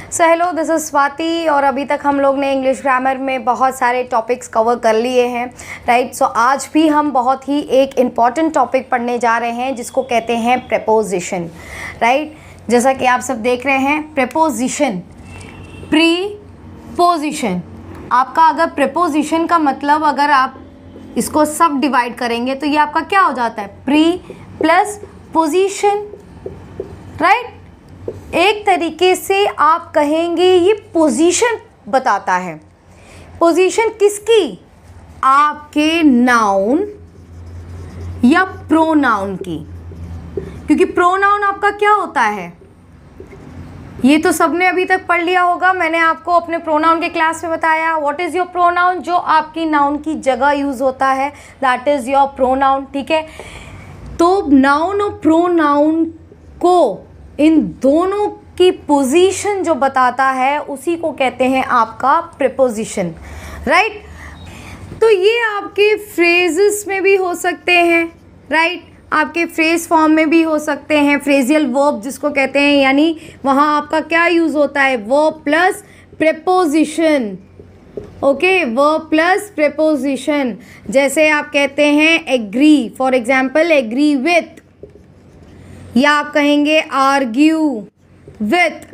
So hello, this is Swati और अभी तक हम लोग ने इंग्लिश ग्रामर में बहुत सारे टॉपिक्स कवर कर लिए हैं, राइट। सो आज भी हम बहुत ही एक इम्पॉर्टेंट टॉपिक पढ़ने जा रहे हैं जिसको कहते हैं प्रेपोजिशन, राइट। जैसा कि आप सब देख रहे हैं, प्रेपोजिशन, प्रीपोजिशन। आपका अगर प्रेपोजिशन का मतलब अगर आप इसको सब डिवाइड करेंगे तो ये आपका क्या हो जाता है, प्री प्लस पोजीशन, राइट। एक तरीके से आप कहेंगे ये पोजीशन बताता है। पोजीशन किसकी? आपके नाउन या प्रोनाउन की, क्योंकि प्रोनाउन आपका क्या होता है ये तो सबने अभी तक पढ़ लिया होगा। मैंने आपको अपने प्रोनाउन के क्लास में बताया। What is your pronoun? जो आपकी नाउन की जगह यूज़ होता है, दैट इज़ योर प्रोनाउन, ठीक है। तो नाउन और प्रोनाउन को, इन दोनों की पोजीशन जो बताता है उसी को कहते हैं आपका प्रीपोजिशन, राइट। तो ये आपके फ्रेजेस में भी हो सकते हैं, राइट। आपके फ्रेज फॉर्म में भी हो सकते हैं, फ्रेजियल वर्ब जिसको कहते हैं, यानी वहाँ आपका क्या यूज़ होता है, verb plus preposition, okay, verb plus preposition. जैसे आप कहते हैं agree, for example agree with, या आप कहेंगे आर्ग्यू विथ।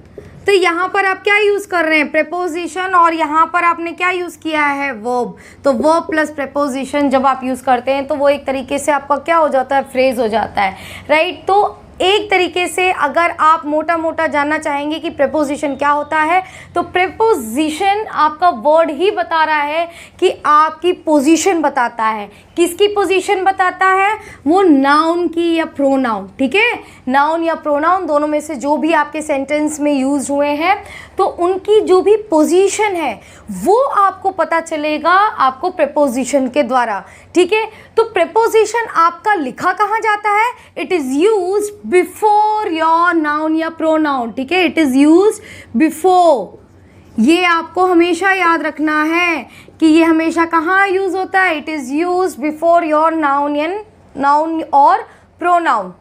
तो यहाँ पर आप क्या यूज़ कर रहे हैं, प्रेपोजिशन, और यहाँ पर आपने क्या यूज़ किया है, वर्ब। तो वर्ब प्लस प्रेपोजिशन जब आप यूज़ करते हैं तो वो एक तरीके से आपका क्या हो जाता है, फ्रेज हो जाता है, राइट। तो एक तरीके से अगर आप मोटा मोटा जानना चाहेंगे कि प्रेपोजिशन क्या होता है, तो प्रेपोजिशन आपका वर्ड ही बता रहा है कि आपकी पोजीशन बताता है। किसकी पोजीशन बताता है? वो नाउन की या प्रोनाउन, ठीक है। नाउन या प्रोनाउन दोनों में से जो भी आपके सेंटेंस में यूज हुए हैं तो उनकी जो भी पोजीशन है वो आपको पता चलेगा आपको प्रेपोजिशन के द्वारा, ठीक है। तो प्रेपोजिशन आपका लिखा कहाँ जाता है? It is use before your noun या प्रोनाउन, ठीक है। इट इज़ यूज बिफोर, ये आपको हमेशा याद रखना है कि ये हमेशा कहाँ यूज़ होता है, it is use before your noun और प्रोनाउन।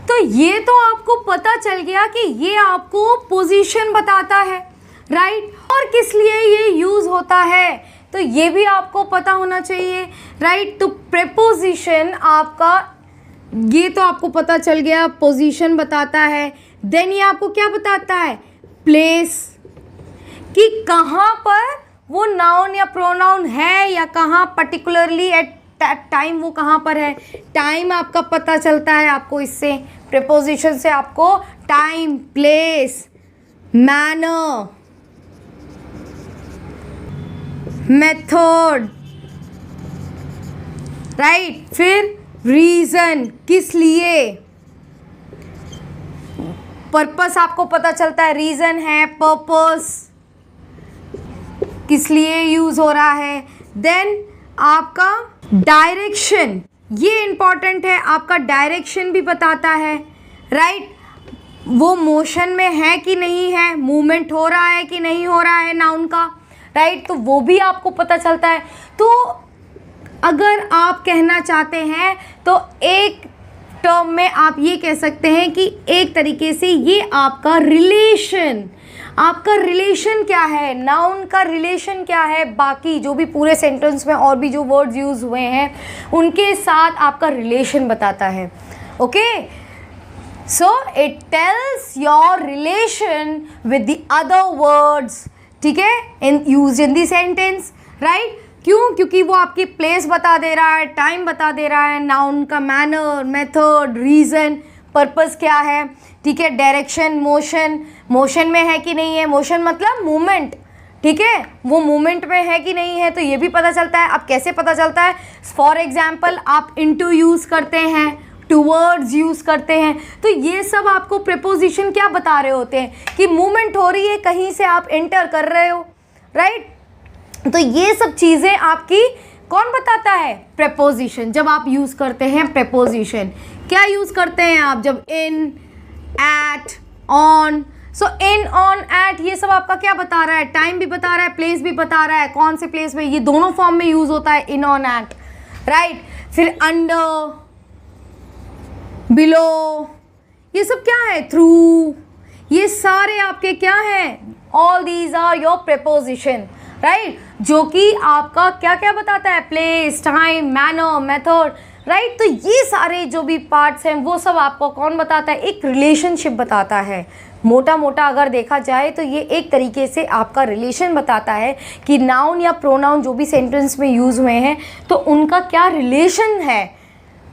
तो ये तो आपको पता चल गया कि ये आपको पोजीशन बताता है, राइट। और किस लिए ये यूज़ होता है तो ये भी आपको पता होना चाहिए, राइट। तो प्रेपोजिशन आपका, ये तो आपको पता चल गया, पोजीशन बताता है। देन ये आपको क्या बताता है, प्लेस, कि कहाँ पर वो नाउन या प्रोनाउन है या कहाँ पर्टिकुलरली एट दैट टाइम वो कहाँ पर है। टाइम आपका पता चलता है आपको इससे, प्रेपोजिशन से आपको time, place, manner, method, right. फिर रीज़न, किस लिए, पर्पस आपको पता चलता है, रीज़न है, पर्पस, किस लिए यूज़ हो रहा है। देन आपका डायरेक्शन, ये इम्पॉर्टेंट है, आपका डायरेक्शन भी बताता है, राइट। वो मोशन में है कि नहीं है, मूवमेंट हो रहा है कि नहीं हो रहा है नाउन का, राइट। तो वो भी आपको पता चलता है। तो अगर आप कहना चाहते हैं तो एक टर्म में आप ये कह सकते हैं कि एक तरीके से ये आपका रिलेशन, आपका रिलेशन क्या है, नाउन का रिलेशन क्या है बाकी जो भी पूरे सेंटेंस में और भी जो वर्ड्स यूज़ हुए हैं उनके साथ आपका रिलेशन बताता है, okay. So it tells your relation with the other words, ठीक है, इन used in the sentence, right. क्यों? क्योंकि वो आपकी प्लेस बता दे रहा है, टाइम बता दे रहा है, नाउन का मैनर, मेथड, रीज़न, पर्पस क्या है, ठीक है, डायरेक्शन, मोशन में है कि नहीं है, मोशन मतलब मूवमेंट, ठीक है, वो मूवमेंट में है कि नहीं है तो ये भी पता चलता है। अब कैसे पता चलता है? फॉर एग्जाम्पल आप इनटू यूज़ करते हैं, टूवर्ड्स यूज़ करते हैं, तो ये सब आपको प्रेपोजिशन क्या बता रहे होते हैं कि मूवमेंट हो रही है, कहीं से आप एंटर कर रहे हो, राइट। तो ये सब चीज़ें आपकी कौन बताता है? प्रेपोजिशन। जब आप यूज़ करते हैं प्रेपोजिशन, क्या यूज़ करते हैं आप? जब in, at, on. So in, on, at, ये सब आपका क्या बता रहा है? टाइम भी बता रहा है, प्लेस भी बता रहा है। कौन से प्लेस में? ये दोनों फॉर्म में यूज़ होता है, इन, ऑन, एट, राइट। फिर अंडर, बिलो, ये सब क्या है? थ्रू, ये सारे आपके क्या हैं, all these are your preposition, right, जो कि आपका क्या क्या बताता है, place, time, manner, method, right. तो ये सारे जो भी पार्ट्स हैं वो सब आपको कौन बताता है, एक रिलेशनशिप बताता है। मोटा मोटा अगर देखा जाए तो ये एक तरीके से आपका रिलेशन बताता है कि नाउन या प्रोनाउन जो भी सेंटेंस में यूज़ हुए हैं तो उनका क्या रिलेशन है,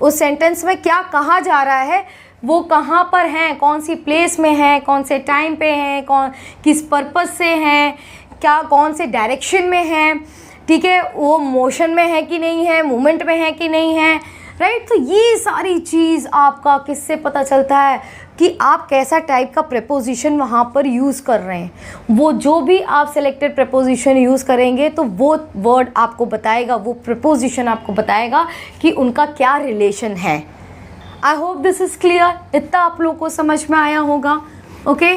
उस सेंटेंस में क्या कहा जा रहा है, वो कहाँ पर हैं, कौन सी प्लेस में हैं, कौन से टाइम पे हैं, कौन किस पर्पस से हैं, क्या कौन से डायरेक्शन में हैं, ठीक है, वो मोशन में है कि नहीं है, मूवमेंट में है कि नहीं है, राइट। तो ये सारी चीज़ आपका किससे पता चलता है कि आप कैसा टाइप का प्रेपोजिशन वहाँ पर यूज़ कर रहे हैं। वो जो भी आप सेलेक्टेड प्रेपोजिशन यूज़ करेंगे तो वो वर्ड आपको बताएगा, वो प्रेपोजिशन आपको बताएगा कि उनका क्या रिलेशन है। आई होप दिस इज़ क्लियर, इतना आप लोगों को समझ में आया होगा, ओके।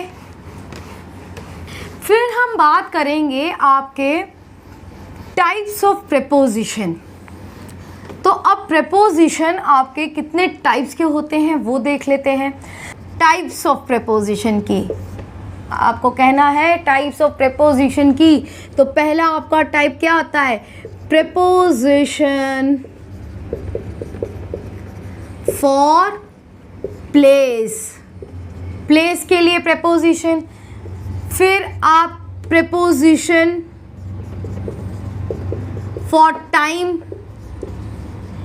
फिर हम बात करेंगे आपके टाइप्स ऑफ प्रेपोजिशन। तो अब प्रेपोजिशन आपके कितने टाइप्स के होते हैं वो देख लेते हैं। टाइप्स ऑफ प्रेपोजिशन की आपको कहना है, टाइप्स ऑफ प्रेपोजिशन की, तो पहला आपका टाइप क्या आता है, प्रेपोजिशन फॉर प्लेस, प्लेस के लिए प्रेपोजिशन। फिर आप प्रेपोजिशन फॉर टाइम,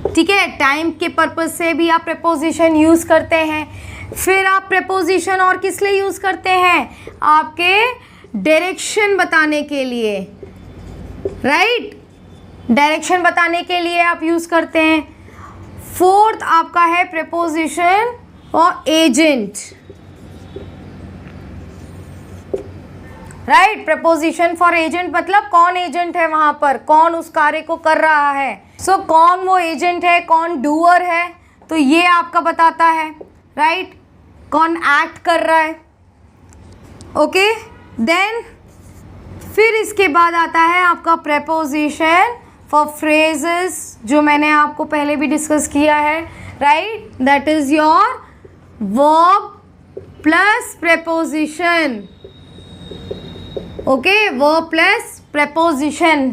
ठीक है, टाइम के पर्पज से भी आप प्रेपोजिशन यूज़ करते हैं। फिर आप प्रेपोजिशन और किस लिए यूज़ करते हैं, आपके डायरेक्शन बताने के लिए, राइट, डायरेक्शन बताने के लिए आप यूज़ करते हैं। फोर्थ आपका है प्रेपोजिशन और agent, right, preposition for agent मतलब कौन एजेंट है वहां पर, कौन उस कार्य को कर रहा है, सो कौन वो एजेंट है, कौन डूअर है, तो ये आपका बताता है, राइट, कौन एक्ट कर रहा है, ओके। देन फिर इसके बाद आता है आपका प्रपोजिशन फॉर फ्रेजेस, जो मैंने आपको पहले भी डिस्कस किया है, right, that is your verb plus preposition, okay, verb plus preposition.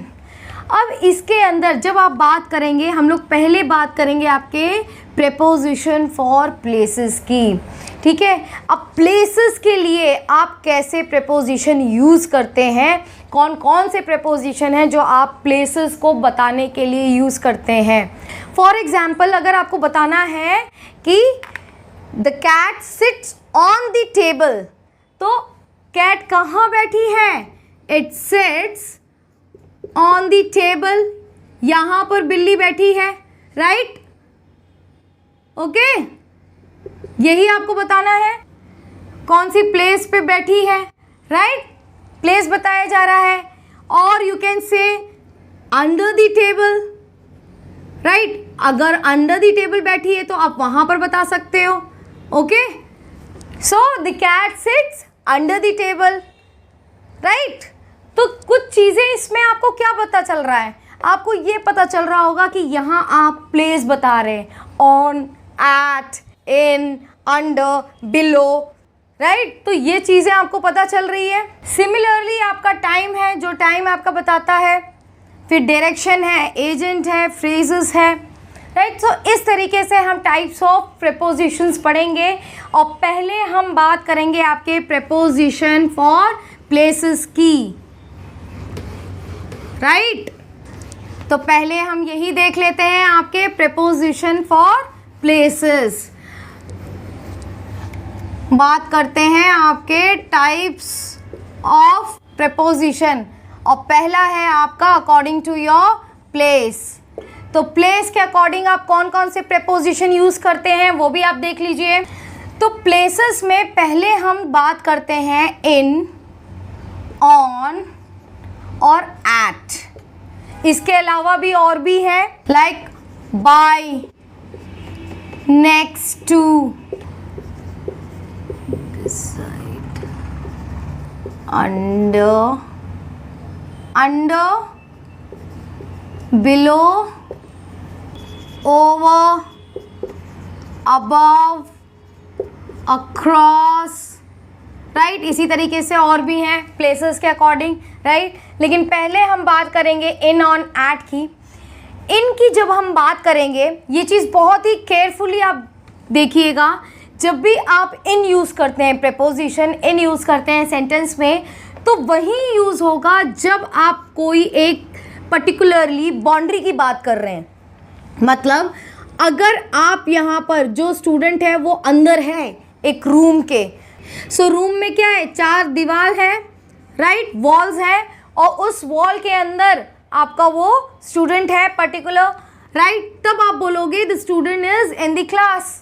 अब इसके अंदर जब आप बात करेंगे, हम लोग पहले बात करेंगे आपके प्रपोजिशन फॉर प्लेसेस की, ठीक है। अब प्लेसेस के लिए आप कैसे प्रपोजिशन यूज़ करते हैं, कौन कौन से प्रपोजिशन हैं जो आप प्लेसेस को बताने के लिए यूज़ करते हैं। फॉर एग्जाम्पल अगर आपको बताना है कि the cat sits on the table, तो कैट कहाँ बैठी है, it sits on the table, यहाँ पर बिल्ली बैठी है, राइट, ओके, यही आपको बताना है, कौन सी प्लेस पे बैठी है, राइट, प्लेस बताया जा रहा है। और you can say under the table, right, अगर अंडर द टेबल बैठी है तो आप वहाँ पर बता सकते हो, okay. So the cat sits under the table, right. तो कुछ चीज़ें इसमें आपको क्या पता चल रहा है, आपको ये पता चल रहा होगा कि यहाँ आप प्लेस बता रहे हैं, on, at, in, under, below, right, तो ये चीज़ें आपको पता चल रही है। सिमिलरली आपका टाइम है, जो टाइम आपका बताता है, फिर डायरेक्शन है, एजेंट है, फ्रेजेस है, राइट। सो इस तरीके से हम टाइप्स ऑफ प्रेपोजिशंस पढ़ेंगे और पहले हम बात करेंगे आपके प्रेपोजिशन फॉर प्लेसेस की, राइट। तो पहले हम यही देख लेते हैं आपके प्रेपोजिशन फॉर प्लेसेस। बात करते हैं आपके टाइप्स ऑफ प्रेपोजिशन और पहला है आपका अकॉर्डिंग टू योर प्लेस। तो प्लेस के अकॉर्डिंग आप कौन कौन से प्रेपोजिशन यूज़ करते हैं वो भी आप देख लीजिए। तो प्लेसेस में पहले हम बात करते हैं इन, ऑन और एट। इसके अलावा भी और भी है, like by, next to, under, under, below, over, above, across, right. इसी तरीके से और भी हैं प्लेसेस के अकॉर्डिंग, राइट। लेकिन पहले हम बात करेंगे इन ऑन एट की। इन की जब हम बात करेंगे, ये चीज़ बहुत ही केयरफुली आप देखिएगा, जब भी आप इन यूज़ करते हैं, प्रेपोजिशन इन यूज़ करते हैं सेंटेंस में, तो वही यूज़ होगा जब आप कोई एक पर्टिकुलरली बाउंड्री की बात कर रहे हैं। मतलब अगर आप यहाँ पर जो स्टूडेंट है वो अंदर है एक रूम के, सो रूम में क्या है, 4 दीवार है, राइट, वॉल्स है, और उस वॉल के अंदर आपका वो स्टूडेंट है पर्टिकुलर, राइट। तब आप बोलोगे the student is in the class,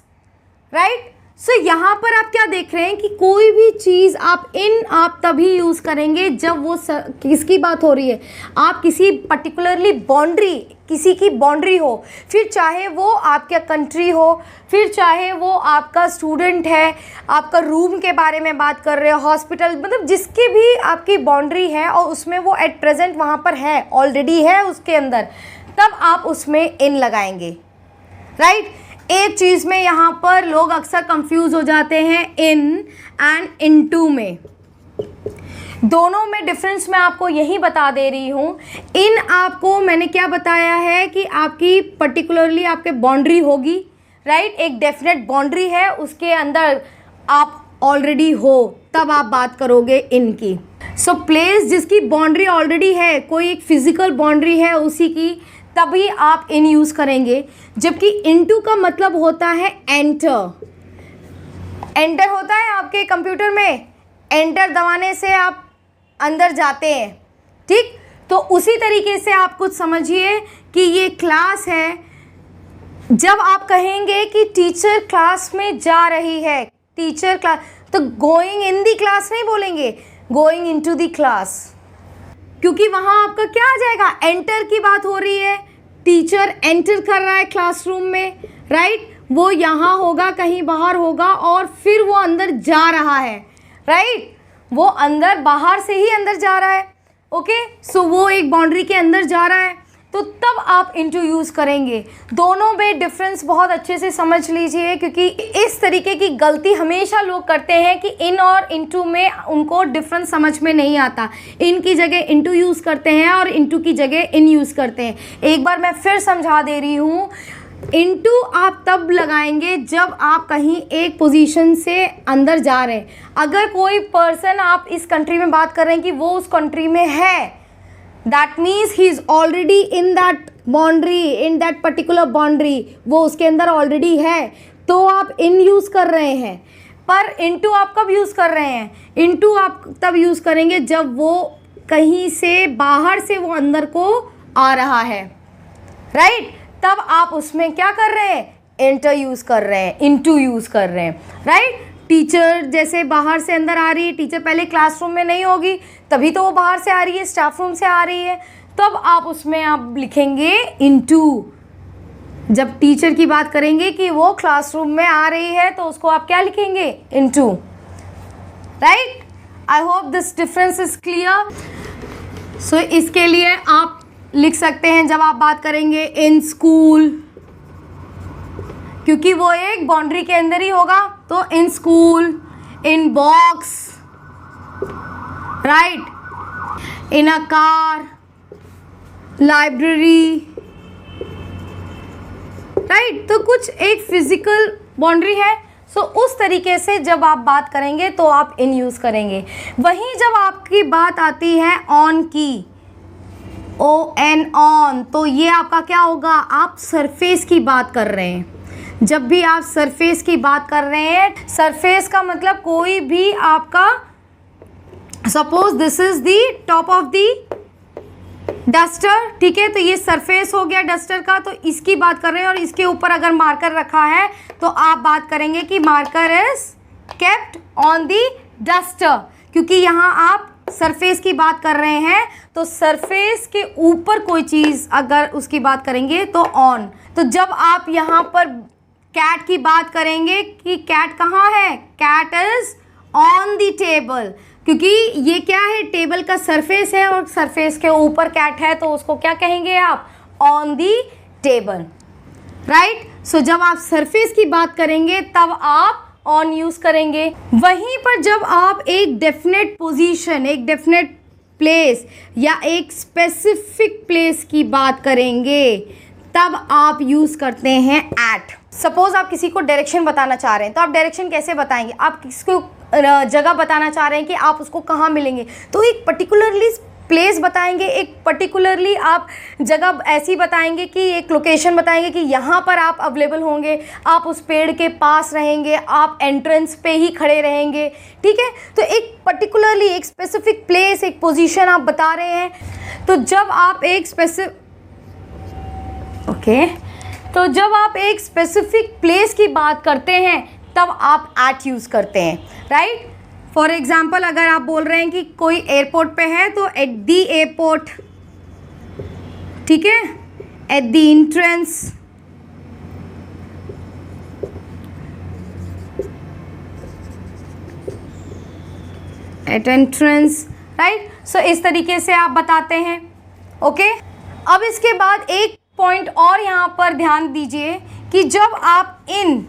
right. So यहाँ पर आप क्या देख रहे हैं कि कोई भी चीज़ आप तभी यूज़ करेंगे जब वो किसकी बात हो रही है, आप किसी पर्टिकुलरली बाउंड्री, किसी की बाउंड्री हो, फिर चाहे वो आपका कंट्री हो, फिर चाहे वो आपका स्टूडेंट है, आपका रूम के बारे में बात कर रहे हो, हॉस्पिटल, मतलब जिसकी भी आपकी बाउंड्री है और उसमें वो एट प्रेजेंट वहाँ पर है, ऑलरेडी है उसके अंदर, तब आप उसमें इन लगाएंगे, राइट। एक चीज़ में यहाँ पर लोग अक्सर कंफ्यूज हो जाते हैं इन एंड इनटू में। दोनों में डिफरेंस मैं आपको यही बता दे रही हूँ। इन आपको मैंने क्या बताया है कि आपकी पर्टिकुलरली आपके बाउंड्री होगी, राइट, एक डेफिनेट बाउंड्री है, उसके अंदर आप ऑलरेडी हो, तब आप बात करोगे इन की। सो प्लेस जिसकी बाउंड्री ऑलरेडी है, कोई एक फिजिकल बाउंड्री है उसी की, तभी आप इन यूज़ करेंगे। जबकि इनटू का मतलब होता है एंटर। एंटर होता है आपके कंप्यूटर में, एंटर दबाने से आप अंदर जाते हैं, ठीक। तो उसी तरीके से आप कुछ समझिए कि ये क्लास है। जब आप कहेंगे कि टीचर क्लास में जा रही है, टीचर क्लास, तो गोइंग इन दी क्लास नहीं बोलेंगे, गोइंग इनटू दी क्लास, क्योंकि वहाँ आपका क्या आ जाएगा, एंटर की बात हो रही है, टीचर एंटर कर रहा है क्लासरूम में, राइट। वो यहाँ होगा, कहीं बाहर होगा, और फिर वो अंदर जा रहा है, राइट। वो अंदर, बाहर से ही अंदर जा रहा है, ओके। सो वो एक बाउंड्री के अंदर जा रहा है, तो तब आप इनटू यूज़ करेंगे। दोनों में डिफरेंस बहुत अच्छे से समझ लीजिए, क्योंकि इस तरीके की गलती हमेशा लोग करते हैं कि इन और इनटू में उनको डिफरेंस समझ में नहीं आता। इन की जगह इनटू यूज़ करते हैं और इनटू की जगह इन यूज़ करते हैं। एक बार मैं फिर समझा दे रही हूँ, इनटू आप तब लगाएंगे जब आप कहीं एक पोजीशन से अंदर जा रहे हैं। अगर कोई पर्सन, आप इस कंट्री में बात कर रहे हैं कि वो उस कंट्री में है, that means he is already in that boundary, in that particular boundary, वो उसके अंदर ऑलरेडी है, तो आप इन यूज़ कर रहे हैं। पर इनटू आप कब यूज़ कर रहे हैं, इनटू आप तब यूज़ करेंगे जब वो कहीं से बाहर से वो अंदर को आ रहा है, राइट। तब आप उसमें क्या कर रहे हैं, एंटर यूज़ कर रहे हैं, इनटू यूज़ कर रहे हैं, राइट। टीचर जैसे बाहर से अंदर आ रही है, टीचर पहले क्लासरूम में नहीं होगी, तभी तो वो बाहर से आ रही है, स्टाफ रूम से आ रही है, तब आप उसमें आप लिखेंगे इनटू। जब टीचर की बात करेंगे कि वो क्लासरूम में आ रही है, तो उसको आप क्या लिखेंगे, into, right. I hope this difference is clear. So इसके लिए आप लिख सकते हैं, जब आप बात करेंगे इन स्कूल, क्योंकि वो एक बाउंड्री के अंदर ही होगा, तो in school, in box, right, in a car, library, right. तो कुछ एक फिजिकल बाउंड्री है। सो उस तरीके से जब आप बात करेंगे तो आप इन यूज़ करेंगे। वहीं जब आपकी बात आती है ऑन की, ON ऑन, तो ये आपका क्या होगा, आप सरफेस की बात कर रहे हैं। जब भी आप सरफेस की बात कर रहे हैं, सरफेस का मतलब कोई भी आपका, suppose this is the top of the duster, ठीक है, तो ये सरफेस हो गया डस्टर का, तो इसकी बात कर रहे हैं। और इसके ऊपर अगर मार्कर रखा है तो आप बात करेंगे कि marker is kept on the duster, क्योंकि यहाँ आप सरफेस की बात कर रहे हैं, तो सरफेस के ऊपर कोई चीज़ अगर उसकी बात करेंगे तो ऑन। तो जब आप यहाँ पर कैट की बात करेंगे कि कैट कहाँ है, cat is on the table, क्योंकि ये क्या है, टेबल का सरफेस है और सरफेस के ऊपर कैट है, तो उसको क्या कहेंगे आप, ऑन द टेबल, राइट। सो जब आप सरफेस की बात करेंगे तब आप ऑन यूज़ करेंगे। वहीं पर जब आप एक डेफिनेट पोजीशन, एक डेफिनेट प्लेस या एक स्पेसिफिक प्लेस की बात करेंगे तब आप यूज़ करते हैं एट। सपोज आप किसी को डायरेक्शन बताना चाह रहे हैं तो आप डायरेक्शन कैसे बताएंगे? आप किसको जगह बताना चाह रहे हैं कि आप उसको कहाँ मिलेंगे, तो एक पर्टिकुलरली प्लेस बताएंगे, एक पर्टिकुलरली आप जगह ऐसी बताएंगे कि एक लोकेशन बताएंगे कि यहाँ पर आप अवेलेबल होंगे, आप उस पेड़ के पास रहेंगे, आप एंट्रेंस पे ही खड़े रहेंगे, ठीक है। तो एक पर्टिकुलरली एक स्पेसिफिक प्लेस, एक पोजीशन आप बता रहे हैं। तो जब आप एक स्पेसिफिक प्लेस की बात करते हैं तब आप एट यूज़ करते हैं, राइट। फॉर एग्जाम्पल अगर आप बोल रहे हैं कि कोई एयरपोर्ट पे है तो एट द एयरपोर्ट, ठीक है, at the entrance, at entrance, right. So इस तरीके से आप बताते हैं, ओके। अब इसके बाद एक पॉइंट और यहाँ पर ध्यान दीजिए कि जब आप इन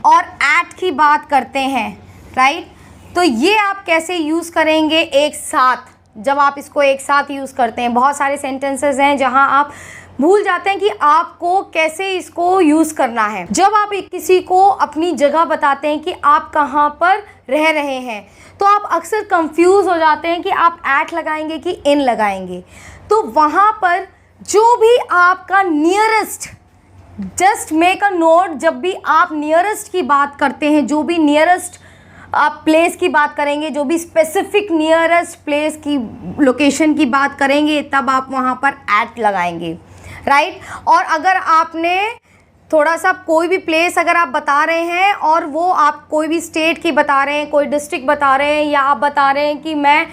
और एट की बात करते हैं, राइट, तो ये आप कैसे यूज़ करेंगे एक साथ। जब आप इसको एक साथ यूज़ करते हैं, बहुत सारे सेंटेंसेस हैं जहां आप भूल जाते हैं कि आपको कैसे इसको यूज़ करना है। जब आप किसी को अपनी जगह बताते हैं कि आप कहाँ पर रह रहे हैं तो आप अक्सर कंफ्यूज हो जाते हैं कि आप एट लगाएंगे कि इन लगाएंगे। तो वहाँ पर जो भी आपका nearest, just make a note, जब भी आप नियरेस्ट की बात करते हैं, जो भी नियरेस्ट आप प्लेस की बात करेंगे, जो भी स्पेसिफिक नियरेस्ट प्लेस की लोकेशन की बात करेंगे तब आप वहाँ पर एट लगाएंगे, राइट। और अगर आपने थोड़ा सा कोई भी प्लेस अगर आप बता रहे हैं और वो आप कोई भी स्टेट की बता रहे हैं, कोई डिस्ट्रिक्ट बता रहे हैं, या आप बता रहे हैं कि मैं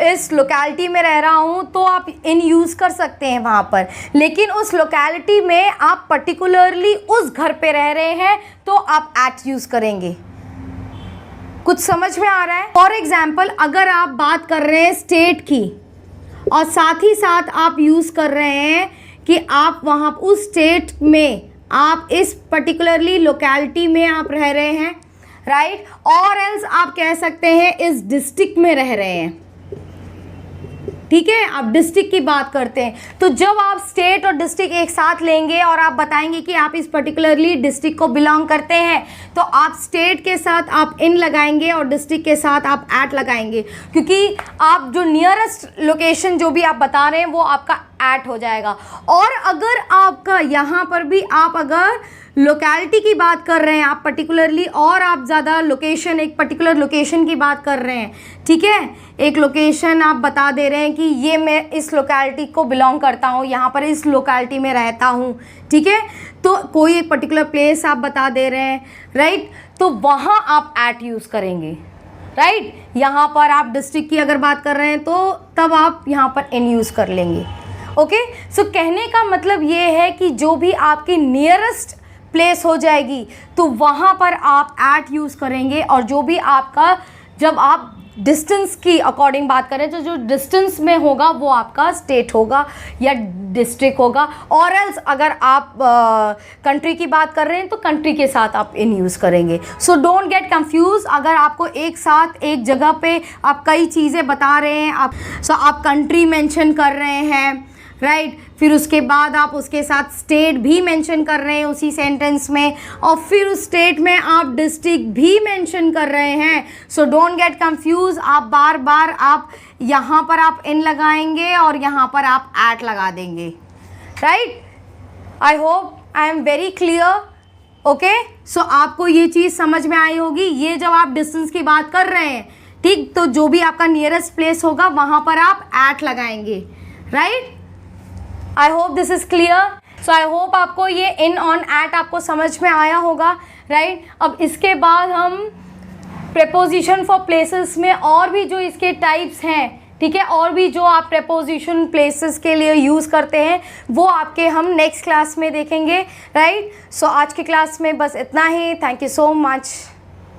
इस लोकेलिटी में रह रहा हूँ, तो आप इन यूज़ कर सकते हैं वहाँ पर। लेकिन उस लोकेलिटी में आप पर्टिकुलरली उस घर पे रह रहे हैं तो आप एट यूज़ करेंगे। कुछ समझ में आ रहा है? फॉर एग्जाम्पल अगर आप बात कर रहे हैं स्टेट की और साथ ही साथ आप यूज़ कर रहे हैं कि आप वहाँ उस स्टेट में, आप इस पर्टिकुलरली लोकेलिटी में आप रह रहे हैं, राइट, और एल्स आप कह सकते हैं इस डिस्ट्रिक्ट में रह रहे हैं, ठीक है, आप डिस्ट्रिक्ट की बात करते हैं। तो जब आप स्टेट और डिस्ट्रिक्ट एक साथ लेंगे और आप बताएंगे कि आप इस पर्टिकुलरली डिस्ट्रिक्ट को बिलोंग करते हैं तो आप स्टेट के साथ आप इन लगाएंगे और डिस्ट्रिक्ट के साथ आप एट लगाएंगे, क्योंकि आप जो नियरेस्ट लोकेशन जो भी आप बता रहे हैं वो आपका एट हो जाएगा। और अगर आपका यहाँ पर भी आप अगर लोकेलिटी की बात कर रहे हैं, आप पर्टिकुलरली, और आप ज़्यादा लोकेशन, एक पर्टिकुलर लोकेशन की बात कर रहे हैं, ठीक है, एक लोकेशन आप बता दे रहे हैं कि ये मैं इस लोकेलिटी को बिलोंग करता हूँ, यहाँ पर इस लोकेलिटी में रहता हूँ, ठीक है, तो कोई एक पर्टिकुलर प्लेस आप बता दे रहे हैं, राइट, तो वहाँ आप एट यूज़ करेंगे, राइट। यहाँ पर आप डिस्ट्रिक्ट की अगर बात कर रहे हैं तो तब आप यहाँ पर इन यूज़ कर लेंगे, ओके। सो कहने का मतलब ये है कि जो भी आपकी नियरेस्ट प्लेस हो जाएगी तो वहाँ पर आप एट यूज़ करेंगे, और जो भी आपका, जब आप डिस्टेंस की अकॉर्डिंग बात करें तो जो डिस्टेंस में होगा वो आपका स्टेट होगा या डिस्ट्रिक्ट होगा। और एल्स अगर आप कंट्री की बात कर रहे हैं तो कंट्री के साथ आप इन यूज़ करेंगे। So don't get confuse. अगर आपको एक साथ एक जगह पे आप कई चीज़ें बता रहे हैं, आप कंट्री मेंशन कर रहे हैं, राइट, फिर उसके बाद आप उसके साथ स्टेट भी मेंशन कर रहे हैं उसी सेंटेंस में, और फिर उस स्टेट में आप डिस्ट्रिक्ट भी मेंशन कर रहे हैं। So don't get confuse. आप बार बार आप यहाँ पर आप इन लगाएंगे और यहाँ पर आप एट लगा देंगे, right. I hope I am very clear, okay. So आपको ये चीज़ समझ में आई होगी। ये जब आप डिस्टेंस की बात कर रहे हैं, ठीक, तो जो भी आपका नियरेस्ट प्लेस होगा वहाँ पर आप एट लगाएंगे, right. I hope this is clear. So I hope आपको ये इन ऑन एट आपको समझ में आया होगा, राइट। अब इसके बाद हम प्रेपोजिशन फॉर प्लेसेस में और भी जो इसके टाइप्स हैं, ठीक है, और भी जो आप प्रेपोजिशन प्लेसेस के लिए यूज़ करते हैं वो आपके हम नेक्स्ट क्लास में देखेंगे, राइट। सो आज की क्लास में बस इतना ही। Thank you so much.